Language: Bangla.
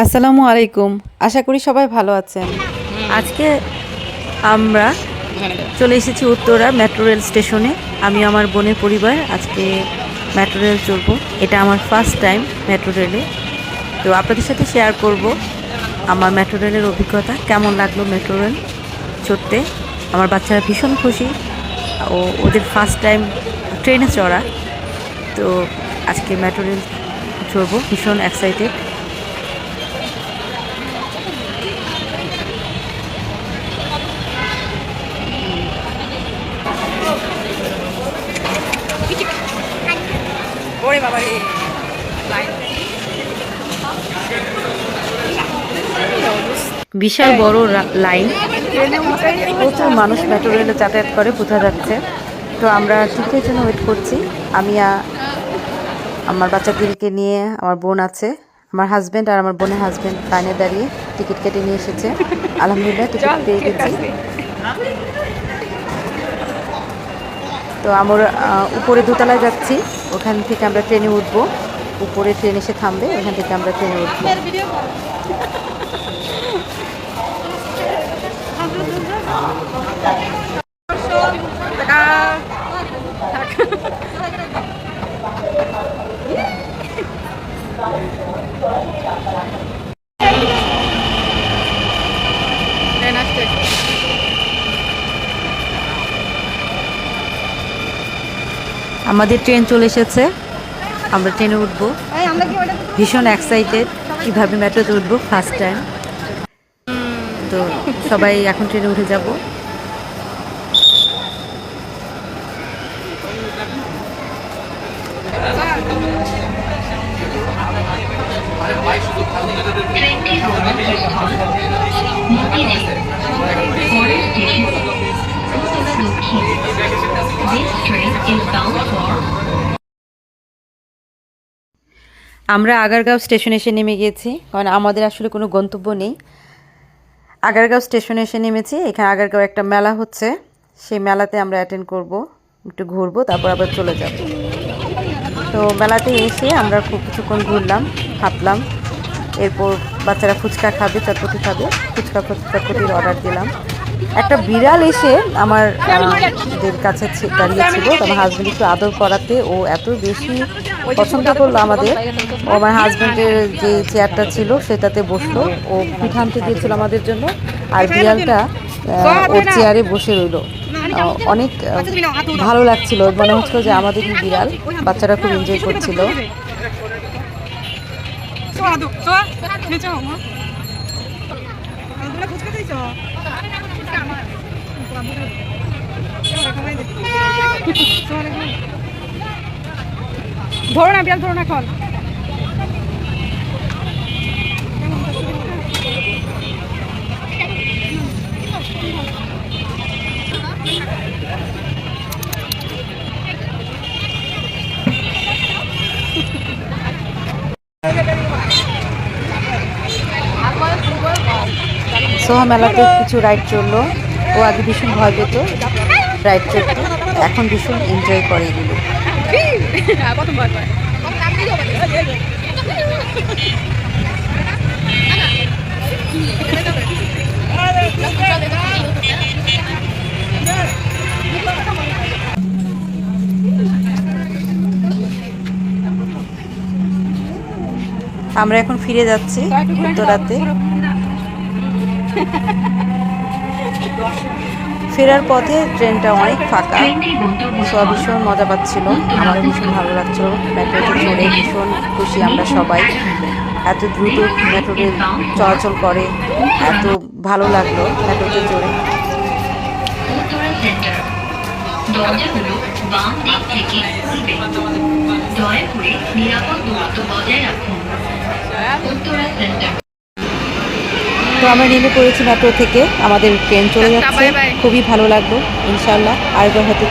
আসসালামু আলাইকুম, আশা করি সবাই ভালো আছেন। আজকে আমরা চলে এসেছি উত্তরা মেট্রো রেল স্টেশনে। আমি আমার বোনের পরিবার আজকে মেট্রো রেল চড়বো। এটা আমার ফার্স্ট টাইম মেট্রো রেলে, তো আপনাদের সাথে শেয়ার করব আমার মেট্রো রেলের অভিজ্ঞতা, কেমন লাগলো মেট্রো রেল চড়তে। আমার বাচ্চারা ভীষণ খুশি, ওদের ফার্স্ট টাইম ট্রেনে চড়া। তো আজকে মেট্রো রেল চড়বো, ভীষণ এক্সাইটেড। বিশাল বড় লাইন, প্রচুর মানুষ মেট্রো রেলে যাতায়াত করে বোঝা যাচ্ছে। তো আমরা টিকিটের জন্য ওয়েট করছি। আমি আমার বাচ্চাদেরকে নিয়ে, আমার বোন আছে, আমার হাজব্যান্ড আর আমার বোনের হাজব্যান্ড লাইনে দাঁড়িয়ে টিকিট কেটে নিয়ে এসেছে। আলহামদুলিল্লাহ টিকিট পেয়ে গেছি। তো আমরা উপরে দোতলায় যাচ্ছি, ওখান থেকে আমরা ট্রেনে উঠবো। উপরে ট্রেন এসে থামবে, ওখান থেকে আমরা ট্রেনে উঠবো। আমাদের ট্রেন চলে এসেছে, আমরা ট্রেনে উঠবো। ভীষণ এক্সাইটেড, কীভাবে মেট্রোতে উঠবো ফার্স্ট টাইম। তো সবাই এখন ট্রেনে উঠে যাব। আমরা আগারগাঁও স্টেশনে এসে নেমে গিয়েছি, কারণ আমাদের আসলে কোনো গন্তব্য নেই। আগারগাঁও স্টেশনে এসে নেমেছি। এখানে আগারগাঁও একটা মেলা হচ্ছে, সেই মেলাতে আমরা অ্যাটেন্ড করব, একটু ঘুরবো, তারপর আবার চলে যাব। তো মেলাতে এসে আমরা খুব কিছুক্ষণ ঘুরলাম, হাঁটলাম। এরপর বাচ্চারা ফুচকা খাবে, চটপটি খাবে, ফুচকা চটপটির অর্ডার দিলাম। একটা বিড়াল এসে আমাদের কাছে দাঁড়িয়েছিল, আমার হাজব্যান্ড একটু আদর করাতে ও এত বেশি পছন্দ করলো আমাদের। ও আমার হাজব্যান্ডের যে চেয়ারটা ছিল সেটাতে বসলো, ও পিঠা আনতে দিয়েছিল আমাদের জন্য, আর বিড়ালটা ওর চেয়ারে বসে রইলো। অনেক ভালো লাগছিল, মনে হচ্ছিল যে আমাদেরই বিড়াল। বাচ্চারা খুব এনজয় করছিল। ধরো না বিড়াল, ধরো না এখন। সোহা মেলাতে কিছু রাইড চললো। ও আগে ভীষণ ভয় পেত রাইড চড়তে, এখন ভীষণ এনজয় করে এগুলো। আমরা এখন ফিরে যাচ্ছি উত্তরাতে। ফেরার পথে ট্রেনটা অনেক ফাঁকা, সব ভীষণ মজা পাচ্ছিল, আমারও ভীষণ ভালো লাগছিল। মেট্রোতে চড়ে ভীষণ খুশি আমরা সবাই। এত দ্রুত মেট্রো রেল চলাচল করে, এত ভালো লাগলো মেট্রোতে চড়ে। দরজাগুলো বাম দিক থেকে খুলবে, দয়া করে নিরাপদ দূরত্ব বজায় রাখুন। উত্তরা সেন্টার। তো আমরা নেমে পড়েছি মেট্রো থেকে, আমাদের ট্রেন চলে যাচ্ছে। খুবই ভালো লাগলো, ইনশাআল্লাহ আরেকবার হয়তো